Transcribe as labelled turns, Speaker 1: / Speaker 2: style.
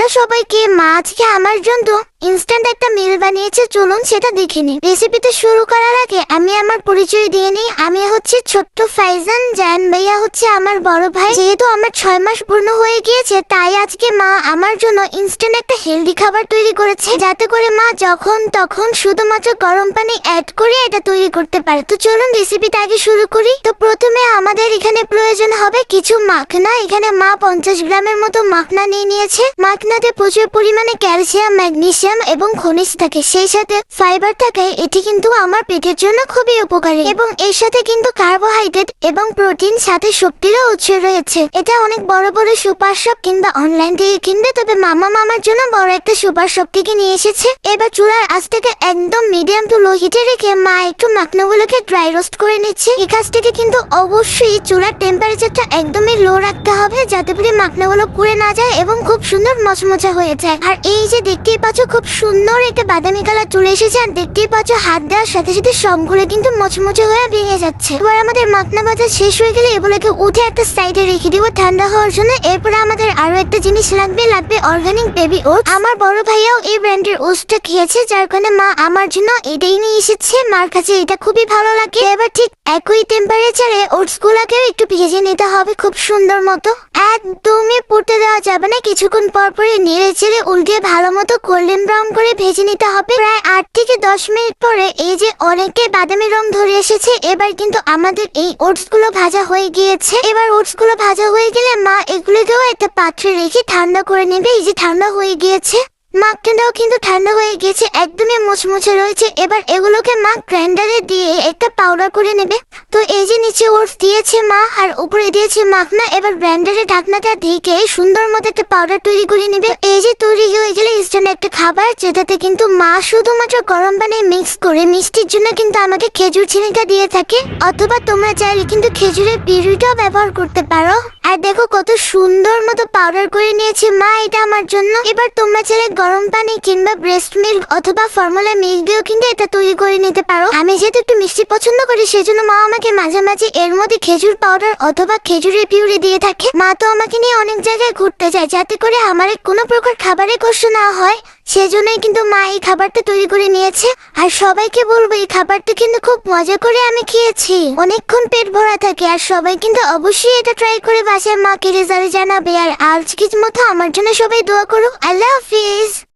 Speaker 1: Hello সবাইকে, মা আজকে আমার জন্য ইনস্ট্যান্ট একটা মিল বানিয়েছে, চলুন সেটা দেখে নিই। রেসিপিতে শুরু করার আগে আমি আমার পরিচয় দিয়ে নিই। আমি হচ্ছে ছোট্ট ফাইজান, জান ভাইয়া হচ্ছে আমার বড় ভাই। যেহেতু আমার 6 মাস পূর্ণ হয়ে গিয়েছে, তাই আজকে মা আমার জন্য ইনস্ট্যান্ট একটা হেলদি খাবার তৈরি করেছে, যাতে করে মা যখন তখন শুধুমাত্র গরম পানি অ্যাড করে এটা তৈরি করতে পারে। তো চলুন রেসিপিটা আগে শুরু করি। তো প্রথমে আমাদের এখানে প্রয়োজন হবে কিছু মাখনা। এখানে মা 50 গ্রামের মতো মাখনা নিয়ে নিয়েছে। মাখনাতে প্রচুর পরিমাণে ক্যালসিয়াম, ম্যাগনেসিয়াম এবং খনিজ থাকে, সেই সাথে ফাইবার থাকে। এটি কিন্তু আমার পেটের জন্য খুবই উপকারী এবং এর সাথে কিন্তু কার্বোহাইড্রেট এবং প্রোটিন, সাথে শক্তিরও উৎস রয়েছে। এটা অনেক বড় বড় সুপার শপ কিংবা অনলাইন থেকে কিনবে, তবে মামার জন্য বড় একটা সুপার শপ থেকে নিয়ে এসেছে। এবার চুলার আঁচটাকে একদম মিডিয়াম টু লো হিটে রেখে মা একটু মাখনাগুলোকে ড্রাই রোস্ট করে নিচ্ছে। এই কাজটিকে কিন্তু অবশ্যই চুলার টেম্পারেচারটা একদমই লো রাখতে হবে, যাতে করে মাখনাগুলো পুড়ে না যায় এবং খুব সুন্দর মচমচা হয়ে যায়। আর এই যে দেখতেই পাচ্ছ, খুব সুন্দর একটা বাদামি কালার চলে এসেছে। আর দেখতেই পাচ্ছ, হাত দেওয়ার সাথে সাথে সবগুলো কিন্তু মচমচে হয়ে ভেঙে যাচ্ছে। এবার আমাদের মাখনা ভাজা শেষ হয়ে গেলে এগুলোকে উঠে একটা সাইডে রেখে দিব ঠান্ডা হওয়ার জন্য। এরপরে আমাদের আরো একটা জিনিস লাগবে অর্গানিক বেবি ওটস। আমার বড় ভাইয়াও এই ব্র্যান্ডের ওটসটা খেয়েছে, যার কারণে মা আমার জন্য এটাই নিয়ে এসেছে। মার কাছে এটা খুবই ভালো লাগে। এবার ঠিক একই টেম্পারেচারে ওটস গুলাকেও একটু ভেজে নিতে হবে খুব সুন্দর মতো। একদমই পুড়তে দেওয়া যাবে না, কিছুক্ষণ পর পরে নেড়ে চেড়ে উল্টে ভালো মতো গোল্ডেন ব্রাউন করে ভেজে নিতে হবে। প্রায় 8 থেকে 10 মিনিট পরে এই যে অনেকে বাদামি রং ধরে এসেছে, এবার কিন্তু আমাদের এই ওটস গুলো ভাজা হয়ে গিয়েছে। এবার ওটস গুলো ভাজা হয়ে গেলে মা এগুলোকেও একটা পাত্রে রেখে ঠান্ডা করে নেবে। এই যে ঠান্ডা হয়ে গিয়েছে, মাখনাটাও কিন্তু ঠান্ডা হয়ে গেছে, একদমই মুচমুচে রয়েছে। এবার এগুলোকে মা গ্রাইন্ডারে দিয়ে একটা পাউডার করে নেবে। তো এই যে নিচে ওটস দিয়েছে মা আর উপরে দিয়েছে মাখনা। এবার গ্রাইন্ডারে ঢাকনাটা ঢেকে সুন্দর মতো একটা পাউডার তৈরি করে নেবে। এই যে তৈরি হয়ে গেলে ইনস্ট্যান্ট একটা খাবার, যেটাতে কিন্তু মা শুধুমাত্র গরম পানি মিক্স করে মিষ্টির জন্য কিন্তু আমাকে খেজুর চিনিটা দিয়ে থাকে, অথবা তোমরা চাইলে কিন্তু খেজুরের পিউরিটাও ব্যবহার করতে পারো। আর দেখো কত সুন্দর মতো পাউডার করে নিয়েছে মা এটা আমার জন্য। এবার তোমরা চাইলে গরম পানি কিংবা ব্রেস্ট মিল্ক অথবা ফর্মুলা মিল্ক দিয়েও কিন্তু এটা তৈরি করে নিতে পারো। আমি যেহেতু একটু মিষ্টি পছন্দ করি, সেজন্য মা আমাকে মাঝে মাঝে এর মধ্যে খেজুর পাউডার অথবা খেজুরের পিউরি দিয়ে থাকে। মা তো আমাকে নিয়ে অনেক জায়গায় ঘুরতে যায়, যাতে করে আমার কোনো প্রকার খাবারের কষ্ট না হয়, সেজন্যই কিন্তু মা এই খাবারটা তৈরি করে নিয়েছে। আর সবাইকে বলবো, এই খাবারটা কিন্তু খুব মজা করে আমি খেয়েছি, অনেকক্ষণ পেট ভরা থাকে। আর সবাই কিন্তু অবশ্যই এটা ট্রাই করে বাসায় মাকে রেজাল্ট জানাবে। আর আজকের মতো আমার জন্য সবাই দোয়া করো। আল্লাহ হাফিজ।